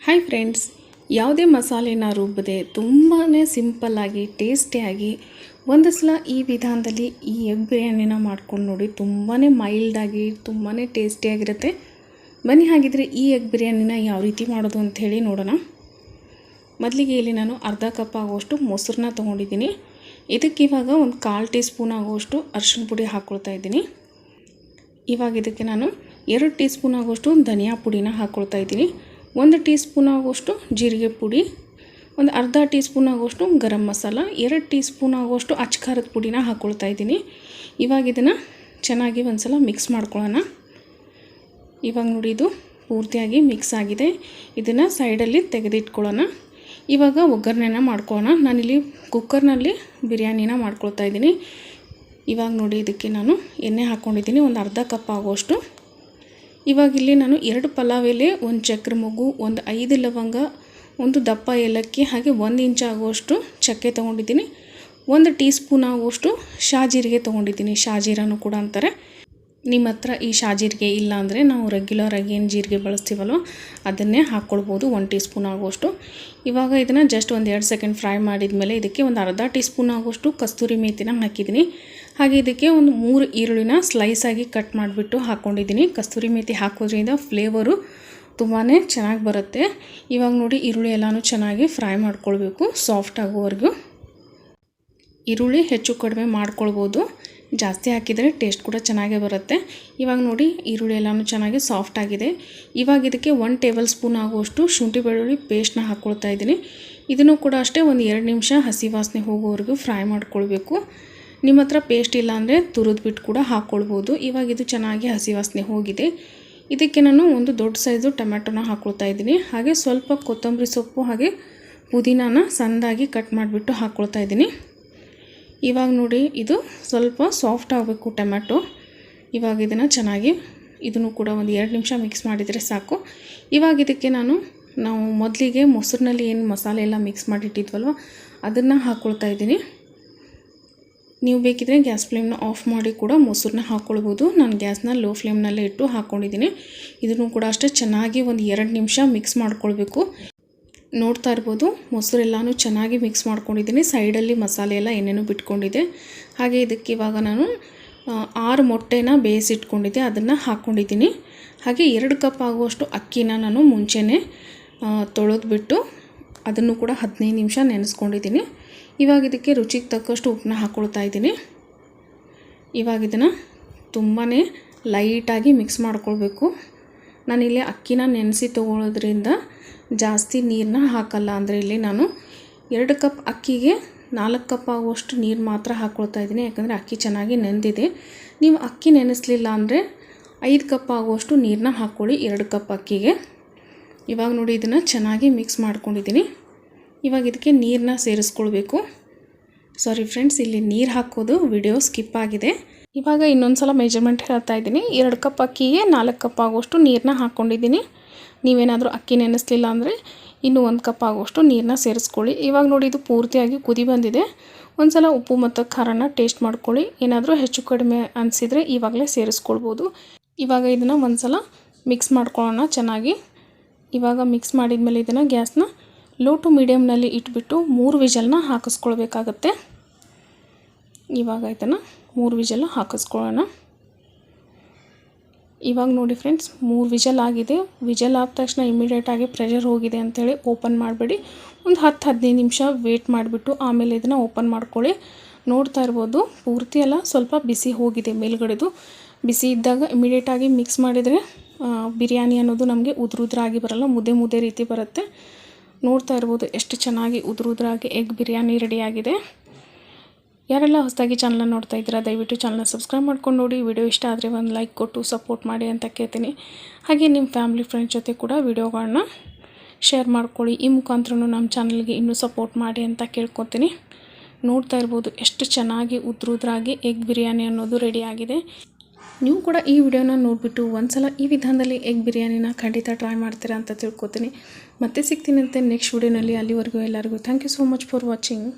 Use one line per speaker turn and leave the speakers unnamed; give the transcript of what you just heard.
Hi friends, ಯಾವುದೇ ಮಸಾಲೆನ ರುಬ್ಬದೆ ತುಂಬಾ ಸಿಂಪಲ್ಲಾಗಿ ಟೇಸ್ಟಿಯಾಗಿ ಒಂದು ಸಲ ಈ ವಿಧಾನದಲ್ಲಿ ಈ ಎಗ್ ಬಿರಿಯಾನಿನ ಮಾಡ್ಕೊಂಡು ನೋಡಿ. ತುಂಬಾ ಮೈಲ್ಡಾಗಿ ತುಂಬಾ ಟೇಸ್ಟಿಯಾಗಿರುತ್ತೆ. ಬನ್ನಿ ಹಾಗಿದ್ರೆ ಈ ಎಗ್ ಬಿರಿಯಾನಿನ ಯಾವ ರೀತಿ ಮಾಡೋದು ಅಂಥೇಳಿ ನೋಡೋಣ. ಮೊದಲಿಗೆ ಇಲ್ಲಿ ನಾನು ಅರ್ಧ ಕಪ್ ಆಗುವಷ್ಟು ಮೊಸರನ್ನ ತೊಗೊಂಡಿದ್ದೀನಿ. ಇದಕ್ಕೆ ಇವಾಗ ಒಂದು 1/4 ಟೀ ಸ್ಪೂನ್ ಆಗುವಷ್ಟು ಅರಿಶಿನ ಪುಡಿ ಹಾಕ್ಕೊಳ್ತಾ ಇದ್ದೀನಿ. ಇವಾಗ ಇದಕ್ಕೆ ನಾನು 2 ಟೀ ಸ್ಪೂನ್ ಆಗುವಷ್ಟು ಧನಿಯಾ ಪುಡಿನ ಹಾಕ್ಕೊಳ್ತಾ ಇದ್ದೀನಿ. 1 ಟೀ ಸ್ಪೂನ್ ಆಗುವಷ್ಟು ಜೀರಿಗೆ ಪುಡಿ, ಒಂದು ಅರ್ಧ ಟೀ ಸ್ಪೂನ್ ಆಗುವಷ್ಟು ಗರಂ ಮಸಾಲ, 2 ಟೀ ಸ್ಪೂನ್ ಆಗುವಷ್ಟು ಅಚ್ಚಖಾರದ ಪುಡಿನ ಹಾಕ್ಕೊಳ್ತಾ ಇದ್ದೀನಿ. ಇವಾಗ ಇದನ್ನು ಚೆನ್ನಾಗಿ ಒಂದು ಸಲ ಮಿಕ್ಸ್ ಮಾಡ್ಕೊಳ್ಳೋಣ. ಇವಾಗ ನೋಡಿ, ಇದು ಪೂರ್ತಿಯಾಗಿ ಮಿಕ್ಸ್ ಆಗಿದೆ. ಇದನ್ನು ಸೈಡಲ್ಲಿ ತೆಗೆದಿಟ್ಕೊಳ್ಳೋಣ. ಇವಾಗ ಒಗ್ಗರಣೆನ ಮಾಡ್ಕೊಳ್ಳೋಣ. ನಾನಿಲ್ಲಿ ಕುಕ್ಕರ್ನಲ್ಲಿ ಬಿರಿಯಾನಿನ ಮಾಡ್ಕೊಳ್ತಾ ಇದ್ದೀನಿ. ಇವಾಗ ನೋಡಿ, ಇದಕ್ಕೆ ನಾನು ಎಣ್ಣೆ ಹಾಕ್ಕೊಂಡಿದ್ದೀನಿ, ಒಂದು ಅರ್ಧ ಕಪ್ ಆಗುವಷ್ಟು. ಇವಾಗ ಇಲ್ಲಿ ನಾನು 2 ಪಲಾವ್ ಎಲೆ, 1 ಚಕ್ರ ಮೊಗ್ಗು, ಒಂದು 5 ಲವಂಗ, ಒಂದು ದಪ್ಪ ಏಲಕ್ಕಿ, ಹಾಗೆ 1 ಇಂಚ್ ಆಗುವಷ್ಟು ಚಕ್ಕೆ ತೊಗೊಂಡಿದ್ದೀನಿ. 1 ಟೀ ಸ್ಪೂನ್ ಆಗುವಷ್ಟು ಶಾಜೀರಿಗೆ ತೊಗೊಂಡಿದ್ದೀನಿ. ಶಾಜೀರನೂ ಕೂಡ ಅಂತಾರೆ. ನಿಮ್ಮ ಹತ್ರ ಈ ಶಾಜೀರಿಗೆ ಇಲ್ಲ ಅಂದರೆ ನಾವು ರೆಗ್ಯುಲರಾಗಿ ಏನು ಜೀರಿಗೆ ಬಳಸ್ತೀವಲ್ವ ಅದನ್ನೇ ಹಾಕ್ಕೊಳ್ಬೋದು, 1 ಟೀ ಸ್ಪೂನ್ ಆಗುವಷ್ಟು. ಇವಾಗ ಇದನ್ನು ಜಸ್ಟ್ ಒಂದು 2 ಸೆಕೆಂಡ್ ಫ್ರೈ ಮಾಡಿದ ಮೇಲೆ ಇದಕ್ಕೆ ಒಂದು ಅರ್ಧ ಟೀ ಸ್ಪೂನ್ ಆಗುವಷ್ಟು ಕಸ್ತೂರಿ ಮೇಥಿನ ಹಾಕಿದ್ದೀನಿ. ಹಾಗೆ ಇದಕ್ಕೆ ಒಂದು 3 ಈರುಳ್ಳಿನ ಸ್ಲೈಸಾಗಿ ಕಟ್ ಮಾಡಿಬಿಟ್ಟು ಹಾಕ್ಕೊಂಡಿದ್ದೀನಿ. ಕಸ್ತೂರಿ ಮೇಥಿ ಹಾಕೋದ್ರಿಂದ ಫ್ಲೇವರು ತುಂಬಾ ಚೆನ್ನಾಗಿ ಬರುತ್ತೆ. ಇವಾಗ ನೋಡಿ, ಈರುಳ್ಳಿ ಎಲ್ಲನೂ ಚೆನ್ನಾಗಿ ಫ್ರೈ ಮಾಡ್ಕೊಳ್ಬೇಕು, ಸಾಫ್ಟ್ ಆಗೋವರೆಗೂ. ಈರುಳ್ಳಿ ಹೆಚ್ಚು ಕಡಿಮೆ ಮಾಡ್ಕೊಳ್ಬೋದು, ಜಾಸ್ತಿ ಹಾಕಿದರೆ ಟೇಸ್ಟ್ ಕೂಡ ಚೆನ್ನಾಗೇ ಬರುತ್ತೆ. ಇವಾಗ ನೋಡಿ, ಈರುಳ್ಳಿ ಎಲ್ಲನೂ ಚೆನ್ನಾಗಿ ಸಾಫ್ಟ್ ಆಗಿದೆ. ಇವಾಗ ಇದಕ್ಕೆ 1 ಟೇಬಲ್ ಸ್ಪೂನ್ ಆಗುವಷ್ಟು ಶುಂಠಿ ಬೆಳ್ಳುಳ್ಳಿ ಪೇಸ್ಟ್ನ ಹಾಕ್ಕೊಳ್ತಾ ಇದ್ದೀನಿ. ಇದನ್ನು ಕೂಡ ಅಷ್ಟೇ ಒಂದು 2 ನಿಮಿಷ ಹಸಿ ವಾಸನೆ ಹೋಗೋವರೆಗೂ ಫ್ರೈ ಮಾಡ್ಕೊಳ್ಬೇಕು. ನಿಮ್ಮ ಹತ್ರ ಪೇಸ್ಟ್ ಇಲ್ಲ ಅಂದರೆ ತುರಿದ್ಬಿಟ್ಟು ಕೂಡ ಹಾಕ್ಕೊಳ್ಬೋದು. ಇವಾಗ ಇದು ಚೆನ್ನಾಗಿ ಹಸಿ ವಾಸನೆ ಹೋಗಿದೆ. ಇದಕ್ಕೆ ನಾನು ಒಂದು ದೊಡ್ಡ ಸೈಜು ಟೊಮೆಟೊನ ಹಾಕ್ಕೊಳ್ತಾ ಇದ್ದೀನಿ. ಹಾಗೆ ಸ್ವಲ್ಪ ಕೊತ್ತಂಬರಿ ಸೊಪ್ಪು ಹಾಗೆ ಪುದೀನಾನ ಸಣ್ಣದಾಗಿ ಕಟ್ ಮಾಡಿಬಿಟ್ಟು ಹಾಕ್ಕೊಳ್ತಾ ಇದ್ದೀನಿ. ಇವಾಗ ನೋಡಿ, ಇದು ಸ್ವಲ್ಪ ಸಾಫ್ಟ್ ಆಗಬೇಕು ಟೊಮೆಟೊ. ಇವಾಗ ಇದನ್ನು ಚೆನ್ನಾಗಿ ಇದನ್ನು ಕೂಡ ಒಂದು 2 ನಿಮಿಷ ಮಿಕ್ಸ್ ಮಾಡಿದರೆ ಸಾಕು. ಇವಾಗ ಇದಕ್ಕೆ ನಾವು ಮೊದಲಿಗೆ ಮೊಸರಿನಲ್ಲಿ ಏನು ಮಸಾಲೆ ಎಲ್ಲ ಮಿಕ್ಸ್ ಮಾಡಿಟ್ಟಿದ್ವಲ್ವ ಅದನ್ನು ಹಾಕ್ಕೊಳ್ತಾ ಇದ್ದೀನಿ. ನೀವು ಬೇಕಿದ್ರೆ ಗ್ಯಾಸ್ ಫ್ಲೇಮ್ನ ಆಫ್ ಮಾಡಿ ಕೂಡ ಮೊಸರನ್ನ ಹಾಕ್ಕೊಳ್ಬೋದು. ನಾನು ಗ್ಯಾಸ್ನ ಲೋ ಫ್ಲೇಮ್ನಲ್ಲೇ ಇಟ್ಟು ಹಾಕ್ಕೊಂಡಿದ್ದೀನಿ. ಇದನ್ನು ಕೂಡ ಅಷ್ಟೇ ಚೆನ್ನಾಗಿ ಒಂದು 2 ನಿಮಿಷ ಮಿಕ್ಸ್ ಮಾಡ್ಕೊಳ್ಬೇಕು. ನೋಡ್ತಾ ಇರ್ಬೋದು, ಮೊಸರೆಲ್ಲನೂ ಚೆನ್ನಾಗಿ ಮಿಕ್ಸ್ ಮಾಡ್ಕೊಂಡಿದ್ದೀನಿ. ಸೈಡಲ್ಲಿ ಮಸಾಲೆ ಎಲ್ಲ ಏನೇನೋ ಬಿಟ್ಕೊಂಡಿದೆ. ಹಾಗೆ ಇದಕ್ಕೆ ಇವಾಗ ನಾನು 6 ಮೊಟ್ಟೆನ ಬೇಯಿಸಿಟ್ಕೊಂಡಿದ್ದೆ, ಅದನ್ನು ಹಾಕ್ಕೊಂಡಿದ್ದೀನಿ. ಹಾಗೆ 2 ಕಪ್ ಆಗುವಷ್ಟು ಅಕ್ಕಿನ ನಾನು ಮುಂಚೆನೇ ತೊಳೆದ್ಬಿಟ್ಟು ಅದನ್ನು ಕೂಡ 15 ನಿಮಿಷ ನೆನೆಸ್ಕೊಂಡಿದ್ದೀನಿ. ಇವಾಗ ಇದಕ್ಕೆ ರುಚಿಗೆ ತಕ್ಕಷ್ಟು ಉಪ್ಪನ್ನ ಹಾಕ್ಕೊಳ್ತಾ ಇದ್ದೀನಿ. ಇವಾಗ ಇದನ್ನು ತುಂಬಾ ಲೈಟಾಗಿ ಮಿಕ್ಸ್ ಮಾಡ್ಕೊಳ್ಬೇಕು. ನಾನಿಲ್ಲಿ ಅಕ್ಕಿನ ನೆನೆಸಿ ತೊಗೊಳೋದ್ರಿಂದ ಜಾಸ್ತಿ ನೀರನ್ನ ಹಾಕಲ್ಲ. ಅಂದರೆ ಇಲ್ಲಿ ನಾನು 2 ಕಪ್ ಅಕ್ಕಿಗೆ 4 ಕಪ್ ಆಗುವಷ್ಟು ನೀರು ಮಾತ್ರ ಹಾಕ್ಕೊಳ್ತಾ ಇದ್ದೀನಿ, ಯಾಕಂದರೆ ಅಕ್ಕಿ ಚೆನ್ನಾಗಿ ನೆಂದಿದೆ. ನೀವು ಅಕ್ಕಿ ನೆನೆಸಲಿಲ್ಲ ಅಂದರೆ 5 ಕಪ್ ಆಗುವಷ್ಟು ನೀರನ್ನ ಹಾಕ್ಕೊಳ್ಳಿ 2 ಕಪ್ ಅಕ್ಕಿಗೆ. ಇವಾಗ ನೋಡಿ, ಇದನ್ನು ಚೆನ್ನಾಗಿ ಮಿಕ್ಸ್ ಮಾಡ್ಕೊಂಡಿದ್ದೀನಿ. ಇವಾಗ ಇದಕ್ಕೆ ನೀರನ್ನ ಸೇರಿಸ್ಕೊಳ್ಬೇಕು. ಸಾರಿ ಫ್ರೆಂಡ್ಸ್, ಇಲ್ಲಿ ನೀರು ಹಾಕೋದು ವಿಡಿಯೋ ಸ್ಕಿಪ್ ಆಗಿದೆ. ಇವಾಗ ಇನ್ನೊಂದು ಸಲ ಮೆಜರ್ಮೆಂಟ್ ಹೇಳ್ತಾ ಇದ್ದೀನಿ. 2 ಕಪ್ ಅಕ್ಕಿಗೆ 4 ಕಪ್ ಆಗುವಷ್ಟು ನೀರನ್ನ ಹಾಕ್ಕೊಂಡಿದ್ದೀನಿ. ನೀವೇನಾದರೂ ಅಕ್ಕಿ ನೆನೆಸಲಿಲ್ಲ ಅಂದರೆ ಇನ್ನೂ 1 ಕಪ್ ಆಗುವಷ್ಟು ನೀರನ್ನ ಸೇರಿಸ್ಕೊಳ್ಳಿ. ಇವಾಗ ನೋಡಿ, ಇದು ಪೂರ್ತಿಯಾಗಿ ಕುದಿ ಬಂದಿದೆ. ಒಂದು ಸಲ ಉಪ್ಪು ಮತ್ತು ಖಾರನ ಟೇಸ್ಟ್ ಮಾಡ್ಕೊಳ್ಳಿ. ಏನಾದರೂ ಹೆಚ್ಚು ಕಡಿಮೆ ಅನಿಸಿದರೆ ಇವಾಗಲೇ ಸೇರಿಸ್ಕೊಳ್ಬೋದು. ಇವಾಗ ಇದನ್ನು ಒಂದು ಸಲ ಮಿಕ್ಸ್ ಮಾಡ್ಕೊಳ್ಳೋಣ ಚೆನ್ನಾಗಿ. ಇವಾಗ ಮಿಕ್ಸ್ ಮಾಡಿದ ಮೇಲೆ ಇದನ್ನು ಗ್ಯಾಸ್ನ ಲೋ ಟು ಮೀಡಿಯಮ್ನಲ್ಲಿ ಇಟ್ಬಿಟ್ಟು 3 ವಿಜಲ್ನ ಹಾಕಿಸ್ಕೊಳ್ಬೇಕಾಗತ್ತೆ. ಇವಾಗ ಇದನ್ನು 3 ವಿಜಲ್ ಹಾಕಿಸ್ಕೊಳ್ಳೋಣ. ಇವಾಗ ನೋಡಿ ಫ್ರೆಂಡ್ಸ್, 3 ವಿಜಲ್ ಆಗಿದೆ. ವಿಜಲ್ ಆದ ತಕ್ಷಣ ಇಮಿಡಿಯೇಟಾಗಿ ಪ್ರೆಷರ್ ಹೋಗಿದೆ ಅಂಥೇಳಿ ಓಪನ್ ಮಾಡಬೇಡಿ. ಒಂದು 10-15 ನಿಮಿಷ ವೇಟ್ ಮಾಡಿಬಿಟ್ಟು ಆಮೇಲೆ ಇದನ್ನು ಓಪನ್ ಮಾಡ್ಕೊಳ್ಳಿ. ನೋಡ್ತಾ ಇರ್ಬೋದು, ಪೂರ್ತಿ ಎಲ್ಲ ಸ್ವಲ್ಪ ಬಿಸಿ ಹೋಗಿದೆ ಮೇಲ್ಗಡೆದು. ಬಿಸಿ ಇದ್ದಾಗ ಇಮಿಡಿಯೇಟಾಗಿ ಮಿಕ್ಸ್ ಮಾಡಿದರೆ ಬಿರಿಯಾನಿ ಅನ್ನೋದು ನಮಗೆ ಉದುರಾಗಿ ಬರಲ್ಲ, ಮುದ್ದೆ ರೀತಿ ಬರುತ್ತೆ. ನೋಡ್ತಾ ಇರ್ಬೋದು ಎಷ್ಟು ಚೆನ್ನಾಗಿ ಉದುರಾಗಿ ಎಗ್ ಬಿರಿಯಾನಿ ರೆಡಿಯಾಗಿದೆ. ಯಾರೆಲ್ಲ ಹೊಸದಾಗಿ ಚಾನಲ್ನ ನೋಡ್ತಾ ಇದ್ದೀರಾ, ದಯವಿಟ್ಟು ಚಾನಲ್ನ ಸಬ್ಸ್ಕ್ರೈಬ್ ಮಾಡ್ಕೊಂಡು ನೋಡಿ. ವಿಡಿಯೋ ಇಷ್ಟ ಆದರೆ ಒಂದು ಲೈಕ್ ಕೊಟ್ಟು ಸಪೋರ್ಟ್ ಮಾಡಿ ಅಂತ ಕೇಳ್ತೀನಿ. ಹಾಗೆ ನಿಮ್ಮ ಫ್ಯಾಮಿಲಿ ಫ್ರೆಂಡ್ಸ್ ಜೊತೆ ಕೂಡ ವಿಡಿಯೋಗಳನ್ನ ಶೇರ್ ಮಾಡ್ಕೊಳ್ಳಿ. ಈ ಮುಖಾಂತರನೂ ನಮ್ಮ ಚಾನಲ್ಗೆ ಇನ್ನೂ ಸಪೋರ್ಟ್ ಮಾಡಿ ಅಂತ ಕೇಳ್ಕೊತೀನಿ. ನೋಡ್ತಾ ಇರ್ಬೋದು ಎಷ್ಟು ಚೆನ್ನಾಗಿ ಉದುರಾಗಿ ಎಗ್ ಬಿರಿಯಾನಿ ಅನ್ನೋದು ರೆಡಿಯಾಗಿದೆ. ನೀವು ಕೂಡ ಈ ವಿಡಿಯೋನ ನೋಡಿಬಿಟ್ಟು ಒಂದು ಸಲ ಈ ವಿಧಾನದಲ್ಲಿ ಎಗ್ ಬಿರಿಯಾನಿನ ಖಂಡಿತ ಟ್ರೈ ಮಾಡ್ತೀರಾ ಅಂತ ತಿಳ್ಕೊತೀನಿ. ಮತ್ತೆ ಸಿಗ್ತೀನಿ ಅಂತೆ ನೆಕ್ಸ್ಟ್ ವಿಡಿಯೋನಲ್ಲಿ. ಅಲ್ಲಿವರೆಗೂ ಎಲ್ಲರಿಗೂ thank you so much for watching.